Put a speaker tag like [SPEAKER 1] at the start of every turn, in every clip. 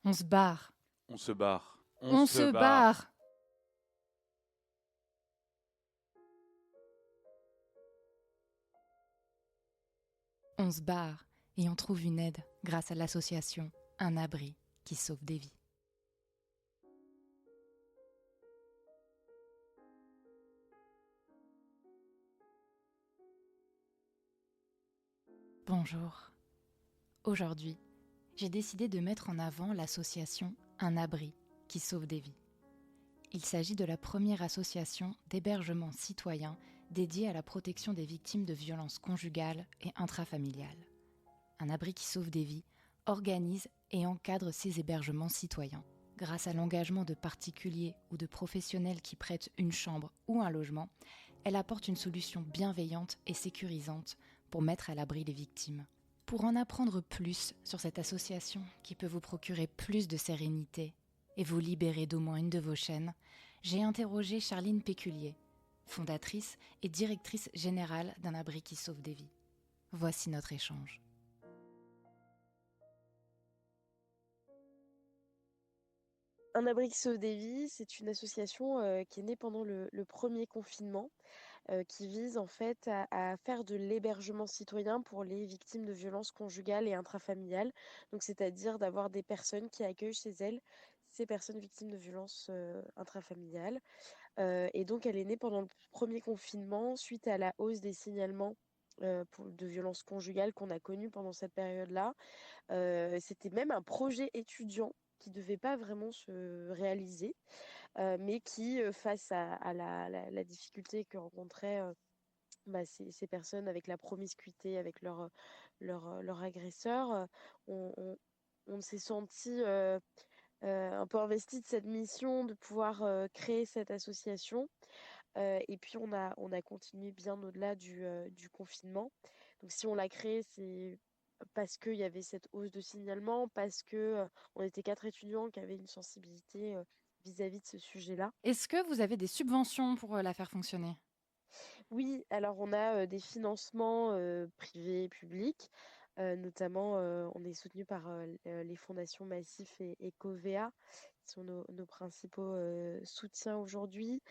[SPEAKER 1] On se barre.
[SPEAKER 2] On se barre. On
[SPEAKER 1] On
[SPEAKER 2] se
[SPEAKER 1] se barre.
[SPEAKER 2] barre.
[SPEAKER 1] On se barre et on trouve une aide grâce à l'association Un abri qui sauve des vies. Bonjour. Aujourd'hui, j'ai décidé de mettre en avant l'association Un abri qui sauve des vies. Il s'agit de la première association d'hébergement citoyen dédiée à la protection des victimes de violences conjugales et intrafamiliales. Un abri qui sauve des vies organise et encadre ces hébergements citoyens. Grâce à l'engagement de particuliers ou de professionnels qui prêtent une chambre ou un logement, elle apporte une solution bienveillante et sécurisante pour mettre à l'abri les victimes. Pour en apprendre plus sur cette association qui peut vous procurer plus de sérénité et vous libérer d'au moins une de vos chaînes, j'ai interrogé Charline Péculier, fondatrice et directrice générale d'un abri qui sauve des vies. Voici notre échange.
[SPEAKER 3] Un abri qui sauve des vies, c'est une association qui est née pendant le premier confinement, qui vise en fait à faire de l'hébergement citoyen pour les victimes de violences conjugales et intrafamiliales. Donc, c'est-à-dire d'avoir des personnes qui accueillent chez elles ces personnes victimes de violences intrafamiliales. Et donc, elle est née pendant le premier confinement suite à la hausse des signalements. De violences conjugales qu'on a connues pendant cette période-là. C'était même un projet étudiant qui devait pas vraiment se réaliser, mais qui, face à la difficulté que rencontraient ces personnes avec la promiscuité, avec leur agresseur, on s'est senti un peu investi de cette mission de pouvoir créer cette association. Et puis on a continué bien au-delà du confinement. Donc si on l'a créé, c'est parce qu'il y avait cette hausse de signalement, parce que on était 4 étudiants qui avaient une sensibilité vis-à-vis de ce sujet-là.
[SPEAKER 1] Est-ce que vous avez des subventions pour la faire fonctionner ?
[SPEAKER 3] Oui, alors on a des financements privés et publics. Notamment, on est soutenu par les fondations Massif et Covea, qui sont nos principaux soutiens aujourd'hui.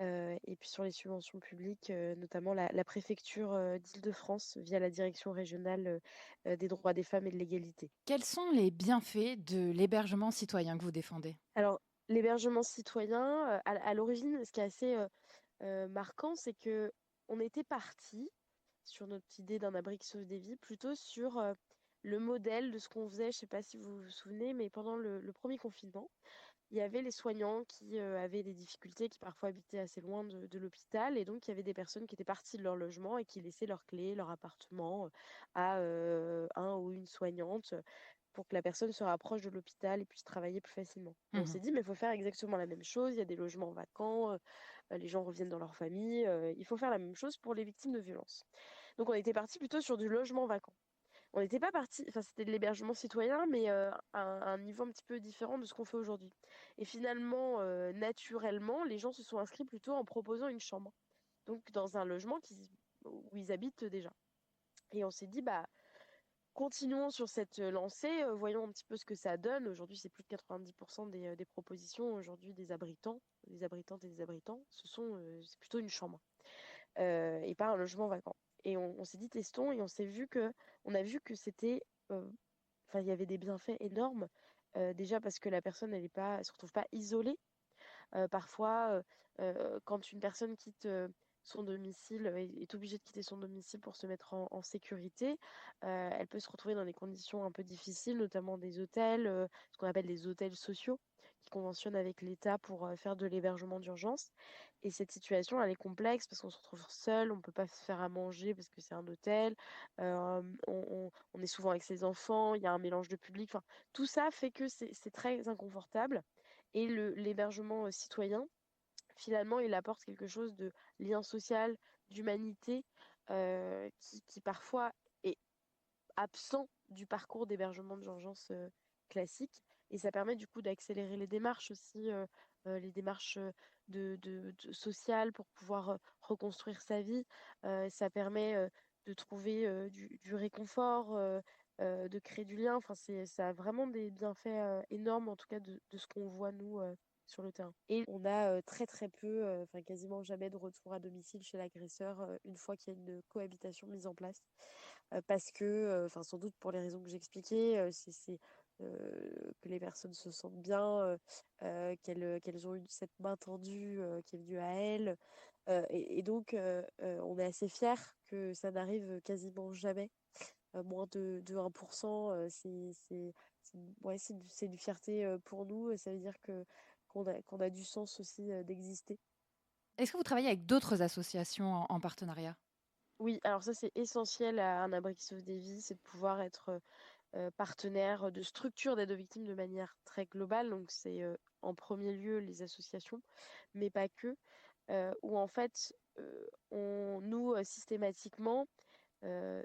[SPEAKER 3] Et puis sur les subventions publiques, notamment la préfecture d'Île-de-France via la direction régionale des droits des femmes et de l'égalité.
[SPEAKER 1] Quels sont les bienfaits de l'hébergement citoyen que vous défendez ?
[SPEAKER 3] Alors, l'hébergement citoyen, à l'origine, ce qui est assez marquant, c'est que on était parti sur notre idée d'un abri qui sauve des vies, plutôt sur le modèle de ce qu'on faisait. Je ne sais pas si vous vous souvenez, mais pendant le premier confinement, il y avait les soignants qui avaient des difficultés, qui parfois habitaient assez loin de l'hôpital. Et donc, il y avait des personnes qui étaient parties de leur logement et qui laissaient leurs clés, leur appartement à un ou une soignante pour que la personne se rapproche de l'hôpital et puisse travailler plus facilement. Et on
[SPEAKER 1] Mhm.
[SPEAKER 3] s'est dit, mais il faut faire exactement la même chose. Il y a des logements vacants, les gens reviennent dans leur famille. Il faut faire la même chose pour les victimes de violences. Donc, on était parti plutôt sur du logement vacant. On n'était pas parti, enfin c'était de l'hébergement citoyen, mais à un niveau un petit peu différent de ce qu'on fait aujourd'hui. Et finalement, naturellement, les gens se sont inscrits plutôt en proposant une chambre, donc dans un logement où ils habitent déjà. Et on s'est dit, bah, continuons sur cette lancée, voyons un petit peu ce que ça donne. Aujourd'hui, c'est plus de 90% des propositions aujourd'hui des abritantes et des abritants, c'est plutôt une chambre et pas un logement vacant. Et on s'est dit testons et on a vu que c'était, enfin il y avait des bienfaits énormes. Déjà parce que la personne elle se retrouve pas isolée. Parfois, quand une personne quitte son domicile, est obligée de quitter son domicile pour se mettre en sécurité, elle peut se retrouver dans des conditions un peu difficiles, notamment des hôtels, ce qu'on appelle des hôtels sociaux, qui conventionnent avec l'État pour faire de l'hébergement d'urgence. Et cette situation, elle est complexe parce qu'on se retrouve seul, on ne peut pas se faire à manger parce que c'est un hôtel, on est souvent avec ses enfants, il y a un mélange de public. Enfin, tout ça fait que c'est très inconfortable. Et l'hébergement citoyen, finalement, il apporte quelque chose de lien social, d'humanité, qui parfois est absent du parcours d'hébergement d'urgence classique. Et ça permet du coup d'accélérer les démarches aussi, les démarches sociales pour pouvoir reconstruire sa vie. Ça permet de trouver du réconfort, de créer du lien. Enfin, ça a vraiment des bienfaits énormes, en tout cas de ce qu'on voit nous sur le terrain. Et on a très très peu, enfin quasiment jamais de retour à domicile chez l'agresseur une fois qu'il y a une cohabitation mise en place. Parce que, enfin sans doute pour les raisons que j'expliquais, que les personnes se sentent bien, qu'elles ont eu cette main tendue qui est venue à elles. Et donc, on est assez fiers que ça n'arrive quasiment jamais. Moins de 1%, ouais, c'est une fierté pour nous. Ça veut dire qu'on a du sens aussi d'exister.
[SPEAKER 1] Est-ce que vous travaillez avec d'autres associations en partenariat?
[SPEAKER 3] Oui, alors ça c'est essentiel à un abri qui sauve des vies, c'est de pouvoir être partenaire de structures d'aide aux victimes de manière très globale. Donc c'est en premier lieu les associations, mais pas que. Où en fait, nous, systématiquement,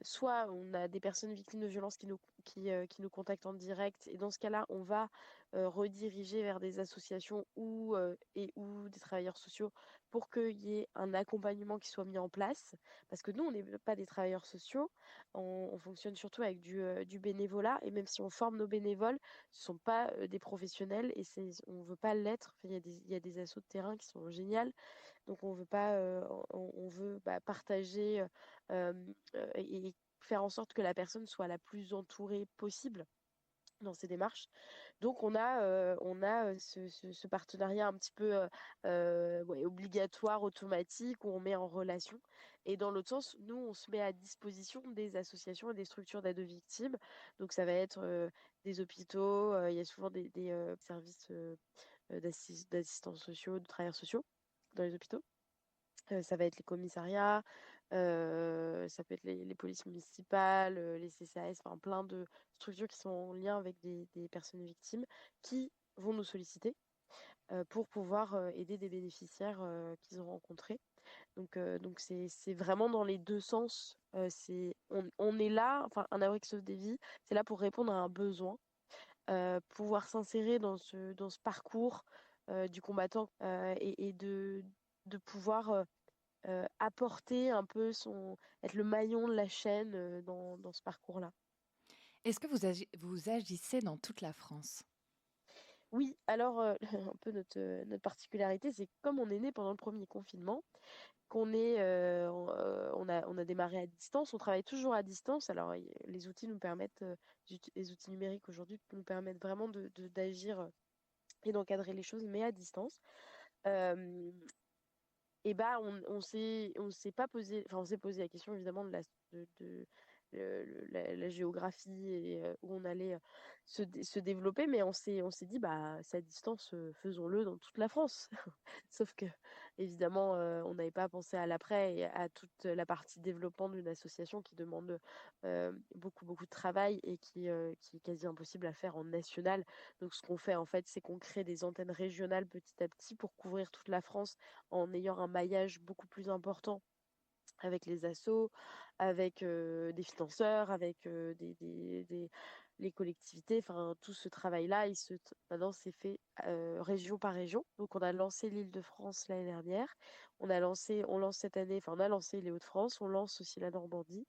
[SPEAKER 3] soit on a des personnes victimes de violences qui nous contactent en direct, et dans ce cas-là, on va rediriger vers des associations ou des travailleurs sociaux pour qu'il y ait un accompagnement qui soit mis en place. Parce que nous, on n'est pas des travailleurs sociaux, on fonctionne surtout avec du bénévolat, et même si on forme nos bénévoles, ce ne sont pas des professionnels, et on ne veut pas l'être. Enfin, il y a des assos de terrain qui sont géniales, donc on veut pas, on veut partager et faire en sorte que la personne soit la plus entourée possible dans ces démarches. Donc on a ce partenariat un petit peu ouais, obligatoire, automatique, où on met en relation. Et dans l'autre sens, nous, on se met à disposition des associations et des structures d'aide aux victimes. Donc ça va être des hôpitaux, il y a souvent des services d'assistants sociaux, de travailleurs sociaux dans les hôpitaux. Ça va être les commissariats, ça peut être les polices municipales, les CCAS, enfin plein de structures qui sont en lien avec des personnes victimes qui vont nous solliciter pour pouvoir aider des bénéficiaires qu'ils ont rencontrés. Donc c'est vraiment dans les deux sens. On est là, enfin un abri qui sauve des vies, c'est là pour répondre à un besoin, pouvoir s'insérer dans ce parcours du combattant et de pouvoir apporter un peu être le maillon de la chaîne dans ce parcours-là.
[SPEAKER 1] Est-ce que vous agissez dans toute la France?
[SPEAKER 3] Oui, alors un peu notre particularité, c'est que comme on est né pendant le premier confinement, on a démarré à distance, on travaille toujours à distance. Alors les outils nous permettent, les outils numériques aujourd'hui nous permettent vraiment d'agir et d'encadrer les choses, mais à distance. Euh, et bah on s'est pas posé, enfin on s'est posé la question évidemment de la géographie et où on allait se développer, mais on s'est dit bah c'est à distance, faisons-le dans toute la France. Sauf que évidemment on n'avait pas pensé à l'après et à toute la partie développement d'une association qui demande beaucoup beaucoup de travail et qui est quasi impossible à faire en national. Donc ce qu'on fait en fait, c'est qu'on crée des antennes régionales petit à petit pour couvrir toute la France en ayant un maillage beaucoup plus important avec les assos, avec des financeurs, avec les collectivités. Enfin, tout ce travail-là, maintenant, c'est fait région par région. Donc, on a lancé l'Île-de-France l'année dernière. On lance cette année, enfin, on a lancé les Hauts-de-France, on lance aussi la Normandie,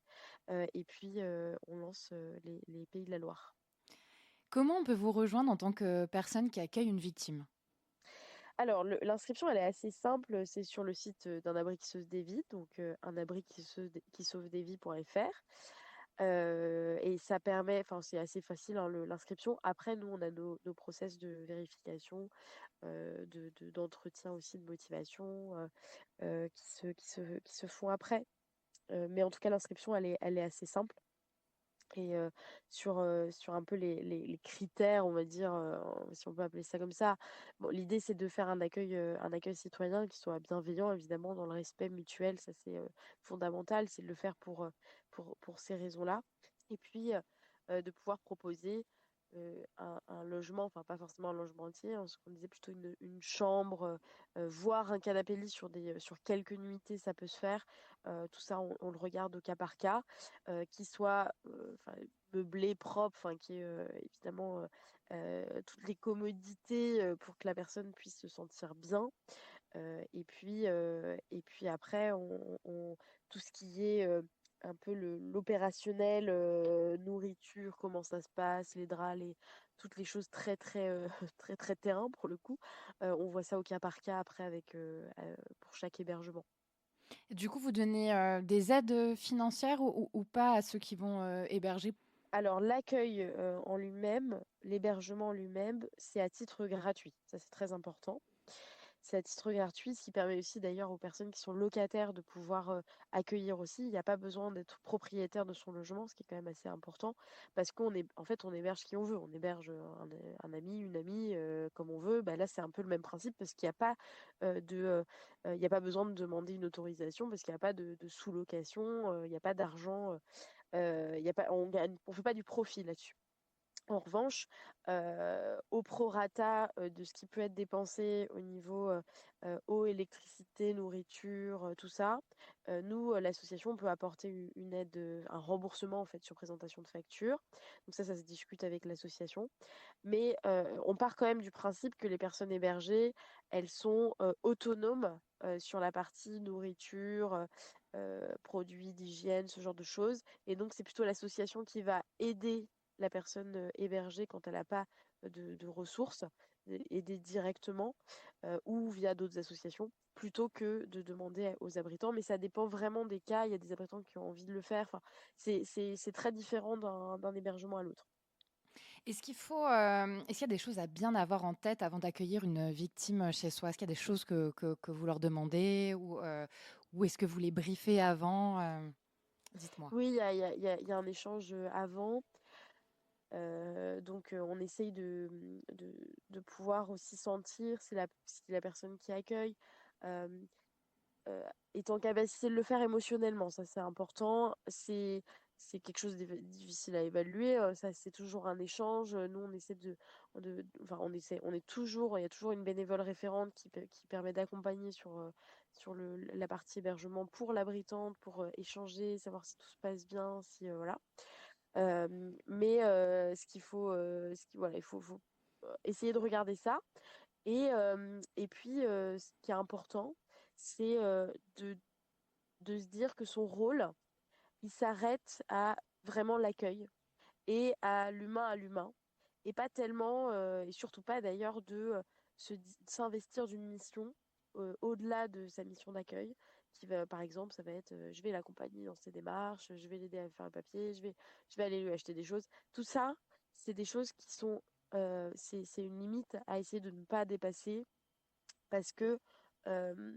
[SPEAKER 3] et puis on lance les Pays de la Loire.
[SPEAKER 1] Comment on peut vous rejoindre en tant que personne qui accueille une victime?
[SPEAKER 3] Alors, l'inscription, elle est assez simple. C'est sur le site d'un abri qui sauve des vies, donc un abri qui sauve des vies.fr. Et ça permet, enfin, c'est assez facile hein, l'inscription. Après, nous, on a nos process de vérification, d'entretien aussi, de motivation qui se font après. Mais en tout cas, l'inscription, elle est assez simple. Et sur un peu les critères, on va dire, si on peut appeler ça comme ça, bon, l'idée c'est de faire un accueil citoyen qui soit bienveillant, évidemment, dans le respect mutuel, ça c'est fondamental, c'est de le faire pour ces raisons-là. Et puis de pouvoir proposer un logement, enfin pas forcément un logement entier, hein, ce qu'on disait plutôt une chambre, voire un canapé lit sur quelques nuitées, ça peut se faire. Tout ça, on le regarde au cas par cas, qui soit enfin, meublé, propre, enfin, qui ait évidemment toutes les commodités pour que la personne puisse se sentir bien. Et puis après, tout ce qui est un peu l'opérationnel, nourriture, nourriture, comment ça se passe, les draps, toutes les choses très, très, très, très terrain pour le coup. On voit ça au cas par cas après pour chaque hébergement.
[SPEAKER 1] Du coup, vous donnez, des aides, financières ou pas à ceux qui vont, héberger?
[SPEAKER 3] Alors l'accueil en lui-même, l'hébergement en lui-même, c'est à titre gratuit. Ça, c'est très important. C'est à titre gratuit, ce qui permet aussi d'ailleurs aux personnes qui sont locataires de pouvoir accueillir aussi. Il n'y a pas besoin d'être propriétaire de son logement, ce qui est quand même assez important, parce en fait, on héberge qui on veut. On héberge un ami, une amie, comme on veut. Bah, là, c'est un peu le même principe, parce qu'il n'y a pas il n'y a pas besoin de demander une autorisation, parce qu'il n'y a pas de sous-location, il n'y a pas d'argent, il y a pas, on fait pas du profit là-dessus. En revanche, au prorata de ce qui peut être dépensé au niveau eau, électricité, nourriture, tout ça, nous, l'association peut apporter une aide, un remboursement en fait sur présentation de facture. Donc ça se discute avec l'association. Mais on part quand même du principe que les personnes hébergées, elles sont autonomes sur la partie nourriture, produits d'hygiène, ce genre de choses. Et donc c'est plutôt l'association qui va aider la personne hébergée quand elle n'a pas de ressources, aider directement ou via d'autres associations, plutôt que de demander aux abritants. Mais ça dépend vraiment des cas. Il y a des abritants qui ont envie de le faire. Enfin, c'est très différent d'un hébergement à l'autre.
[SPEAKER 1] Est-ce qu'il y a des choses à bien avoir en tête avant d'accueillir une victime chez soi? Est-ce qu'il y a des choses que vous leur demandez ou est-ce que vous les briefez avant? Dites-moi.
[SPEAKER 3] Oui, il y a un échange avant. Donc, on essaye de pouvoir aussi sentir si la personne qui accueille euh, est en capacité de le faire émotionnellement. Ça, c'est important. C'est quelque chose de difficile à évaluer. Ça, c'est toujours un échange. Nous, on essaie enfin, il y a toujours une bénévole référente qui permet d'accompagner sur la partie hébergement pour l'abritante, pour échanger, savoir si tout se passe bien, si, voilà. Mais voilà, il faut essayer de regarder ça. Et puis, ce qui est important, c'est de se dire que son rôle, il s'arrête à vraiment l'accueil et à l'humain, et pas tellement, et surtout pas d'ailleurs s'investir d'une mission au-delà de sa mission d'accueil, qui va, par exemple, ça va être, je vais l'accompagner dans ses démarches, je vais l'aider à faire le papier, je vais aller lui acheter des choses. Tout ça, c'est des choses qui sont, c'est une limite à essayer de ne pas dépasser, parce que euh,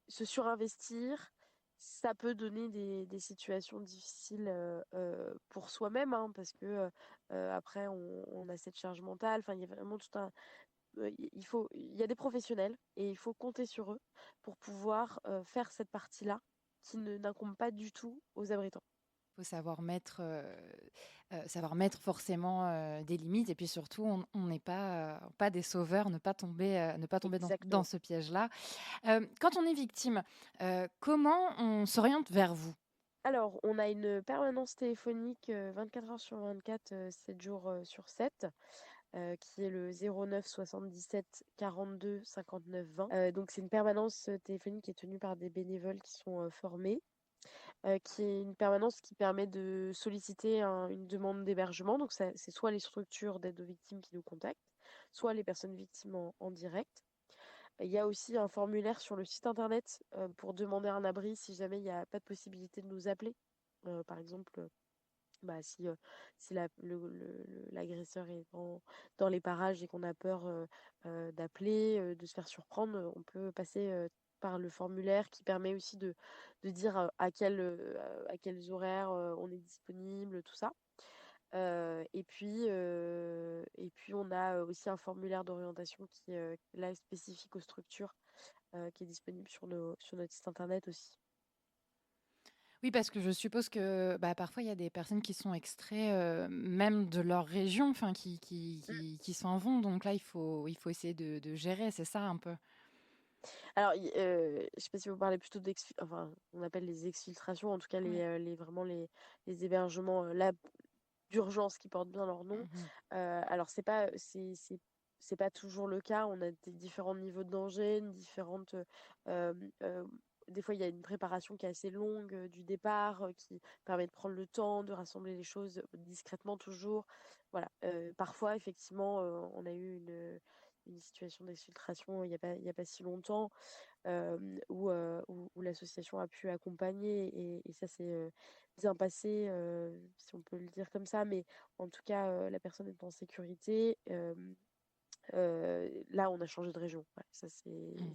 [SPEAKER 3] se surinvestir, ça peut donner des situations difficiles pour soi-même, hein, parce que après, on a cette charge mentale. Enfin, il y a vraiment tout un. Il y a des professionnels et il faut compter sur eux pour pouvoir faire cette partie-là qui n'incombe pas du tout aux abritants.
[SPEAKER 1] Il faut savoir mettre forcément, des limites et puis surtout on n'est pas des sauveurs, ne pas tomber dans
[SPEAKER 3] Exactement.
[SPEAKER 1] ce piège-là. Quand on est victime, comment on s'oriente vers vous?
[SPEAKER 3] Alors, on a une permanence téléphonique 24 heures sur 24, 7 jours sur 7. Qui est le 09 77 42 59 20. Donc c'est une permanence téléphonique qui est tenue par des bénévoles qui sont formés, qui est une permanence qui permet de solliciter une demande d'hébergement. Donc c'est soit les structures d'aide aux victimes qui nous contactent, soit les personnes victimes en direct. Il y a aussi un formulaire sur le site internet pour demander un abri si jamais il n'y a pas de possibilité de nous appeler. Par exemple, bah, si l'agresseur est dans les parages et qu'on a peur d'appeler, de se faire surprendre, on peut passer par le formulaire qui permet aussi de dire à quels horaires on est disponible, tout ça. Et puis on a aussi un formulaire d'orientation qui est là spécifique aux structures, qui est disponible sur notre site internet aussi.
[SPEAKER 1] Oui, parce que je suppose que, bah, parfois il y a des personnes qui sont extraits, même de leur région, enfin qui s'en vont, donc là il faut essayer de gérer, c'est ça un peu?
[SPEAKER 3] Alors, je sais pas si vous parlez plutôt enfin, on appelle les exfiltrations, en tout cas
[SPEAKER 1] Ouais.
[SPEAKER 3] vraiment les hébergements là, d'urgence qui portent bien leur nom.
[SPEAKER 1] Mmh.
[SPEAKER 3] Alors, c'est pas toujours le cas. On a des différents niveaux de danger, une différente, euh, euh, des fois, il y a une préparation qui est assez longue du départ, qui permet de prendre le temps, de rassembler les choses discrètement toujours. Voilà. Parfois, effectivement, on a eu une situation d'exfiltration il y a pas si longtemps où l'association a pu accompagner et ça s'est bien passé, si on peut le dire comme ça. Mais en tout cas, la personne est en sécurité. Là, on a changé de région. Ouais,
[SPEAKER 1] Mm.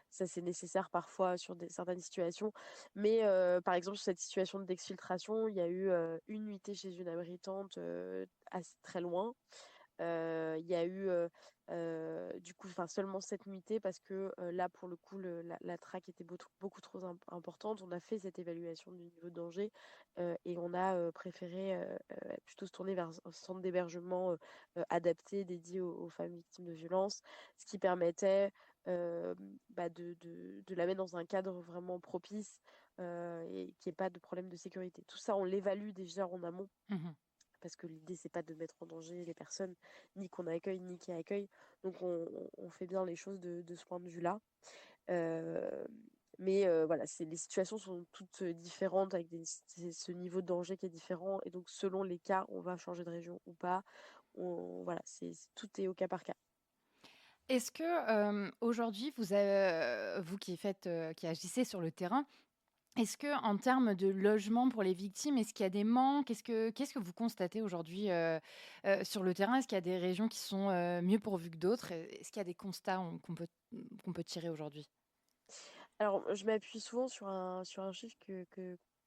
[SPEAKER 3] ça, c'est nécessaire parfois sur certaines situations. Mais par exemple, sur cette situation d'exfiltration, il y a eu une nuitée chez une abritante très loin. Il y a eu du coup seulement cette nuitée parce que là, pour le coup, la traque était beaucoup trop importante. On a fait cette évaluation du niveau de danger et on a préféré plutôt se tourner vers un centre d'hébergement adapté, dédié aux femmes victimes de violences, ce qui permettait de la mettre dans un cadre vraiment propice et qu'il n'y ait pas de problème de sécurité. Tout ça, on l'évalue déjà en amont
[SPEAKER 1] Mhm.
[SPEAKER 3] parce que l'idée, c'est pas de mettre en danger les personnes, ni qu'on accueille, ni qui accueille. Donc, on fait bien les choses de ce point de vue-là. Euh, mais voilà, les situations sont toutes différentes avec ce niveau de danger qui est différent. Et donc, selon les cas, on va changer de région ou pas. Voilà, tout est au cas par cas.
[SPEAKER 1] Est-ce que aujourd'hui, vous qui agissez sur le terrain, est-ce que en termes de logement pour les victimes, est-ce qu'il y a des manques? Qu'est-ce que vous constatez aujourd'hui sur le terrain? Est-ce qu'il y a des régions qui sont mieux pourvues que d'autres? Est-ce qu'il y a des constats qu'on peut tirer aujourd'hui?
[SPEAKER 3] Alors, je m'appuie souvent sur un chiffre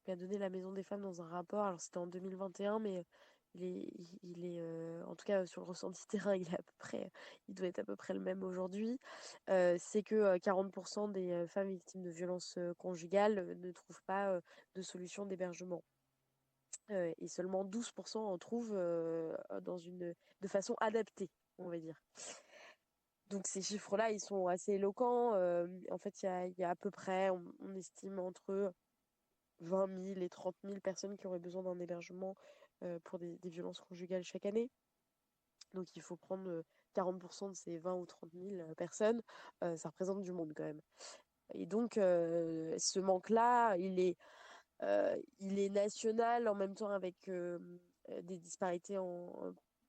[SPEAKER 3] qu'a donné la Maison des Femmes dans un rapport. Alors, c'était en 2021, mais en tout cas, sur le ressenti terrain, il doit être à peu près le même aujourd'hui. C'est que 40% des femmes victimes de violences conjugales ne trouvent pas de solution d'hébergement. Et seulement 12% en trouvent de façon adaptée, on va dire. Donc ces chiffres-là, ils sont assez éloquents. En fait, il y a à peu près, on estime entre 20 000 et 30 000 personnes qui auraient besoin d'un hébergement pour des violences conjugales chaque année. Donc il faut prendre 40% de ces 20 ou 30 000 personnes. Ça représente du monde quand même. Et donc ce manque-là, il est national en même temps avec des disparités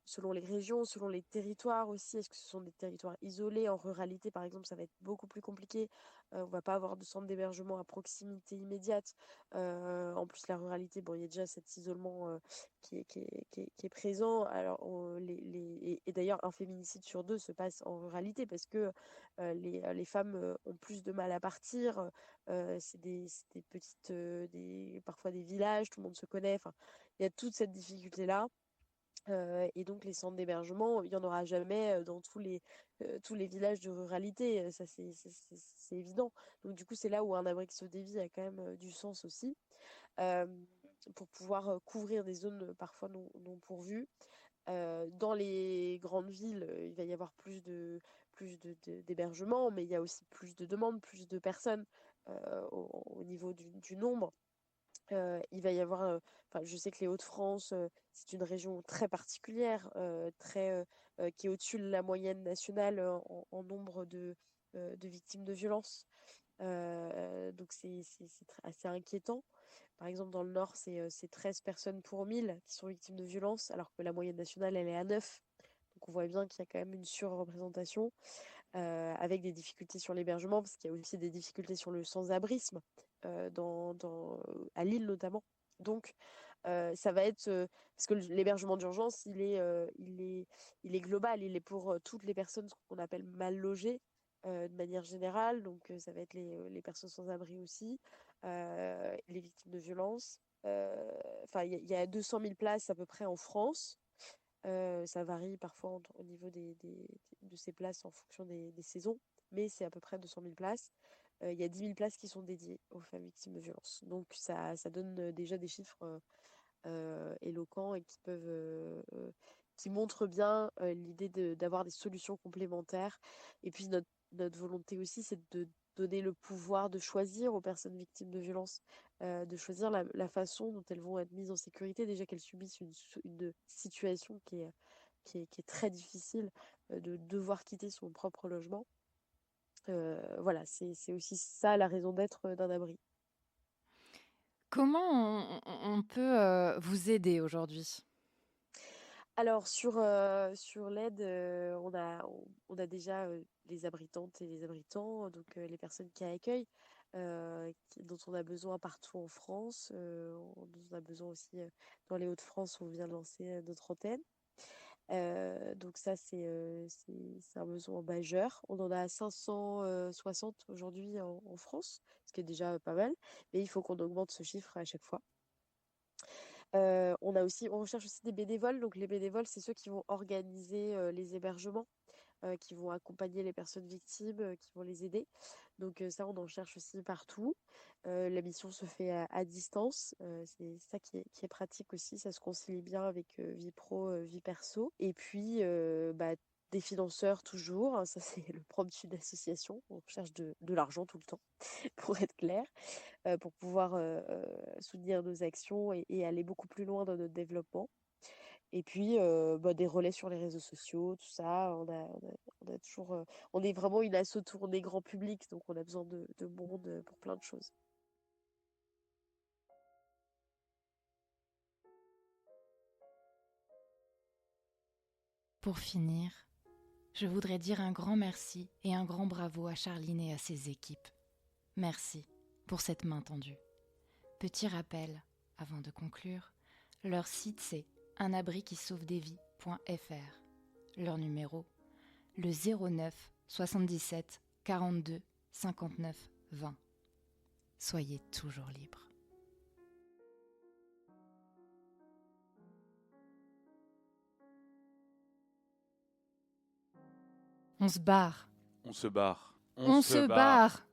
[SPEAKER 3] selon les régions, selon les territoires aussi. Est-ce que ce sont des territoires isolés? En ruralité, par exemple, ça va être beaucoup plus compliqué. On va pas avoir de centre d'hébergement à proximité immédiate. En plus, la ruralité, bon, il y a déjà cet isolement qui est présent. Alors, et d'ailleurs, un féminicide sur deux se passe en ruralité parce que les femmes ont plus de mal à partir. C'est des petites, parfois des villages, tout le monde se connaît. Enfin, il y a toute cette difficulté-là. Et donc les centres d'hébergement, il n'y en aura jamais dans tous les villages de ruralité, ça c'est évident. Donc du coup c'est là où un abri de vie a quand même du sens aussi, euh, pour pouvoir couvrir des zones parfois non pourvues. Dans les grandes villes, il va y avoir d'hébergement, mais il y a aussi plus de demandes, plus de personnes au niveau du nombre. Il va y avoir, enfin, je sais que les Hauts-de-France, c'est une région très particulière, qui est au-dessus de la moyenne nationale en nombre de victimes de violences. Donc assez inquiétant. Par exemple, dans le Nord, c'est 13 personnes pour 1000 qui sont victimes de violences, alors que la moyenne nationale, elle est à 9. Donc on voit bien qu'il y a quand même une surreprésentation, avec des difficultés sur l'hébergement, parce qu'il y a aussi des difficultés sur le sans-abrisme, à Lille notamment. Donc, ça va être parce que l'hébergement d'urgence, il est global, il est pour toutes les personnes qu'on appelle mal logées de manière générale. Donc, ça va être les personnes sans abri aussi, les victimes de violences. Enfin, il y a 200 000 places à peu près en France. Ça varie parfois au niveau de ces places en fonction des saisons, mais c'est à peu près 200 000 places. Il y a 10 000 places qui sont dédiées aux femmes victimes de violences. Donc ça donne déjà des chiffres éloquents et qui montrent bien l'idée d'avoir des solutions complémentaires. Et puis notre volonté aussi, c'est de donner le pouvoir de choisir aux personnes victimes de violences, de choisir la façon dont elles vont être mises en sécurité, déjà qu'elles subissent une situation qui est très difficile, de devoir quitter son propre logement. Voilà, c'est aussi ça la raison d'être d'un abri.
[SPEAKER 1] Comment on peut vous aider aujourd'hui?
[SPEAKER 3] Alors sur l'aide, on a déjà les abritantes et les abritants, donc les personnes qui accueillent, dont on a besoin partout en France, dont on a besoin aussi dans les Hauts-de-France où on vient de lancer notre antenne. Donc ça, c'est un besoin majeur. On en a 560 aujourd'hui en France, ce qui est déjà pas mal, mais il faut qu'on augmente ce chiffre à chaque fois. On recherche aussi des bénévoles. Donc les bénévoles, c'est ceux qui vont organiser les hébergements, qui vont accompagner les personnes victimes, qui vont les aider. Donc ça, on en cherche aussi partout. La mission se fait à distance. C'est ça qui est pratique aussi. Ça se concilie bien avec vie pro, vie perso. Et puis, des financeurs toujours, hein, ça c'est le propre d'une association. On cherche de l'argent tout le temps, pour être clair, pour pouvoir soutenir nos actions et aller beaucoup plus loin dans notre développement. Et puis, des relais sur les réseaux sociaux, tout ça. On a toujours, on est vraiment une asso tournée grand public, donc on a besoin de monde pour plein de choses.
[SPEAKER 1] Pour finir, je voudrais dire un grand merci et un grand bravo à Charline et à ses équipes. Merci pour cette main tendue. Petit rappel, avant de conclure, leur site c'est unabriquisauvedesvies.fr. Leur numéro, le 09 77 42 59 20. Soyez toujours libres. On se barre.
[SPEAKER 2] On se barre.
[SPEAKER 1] On se barre.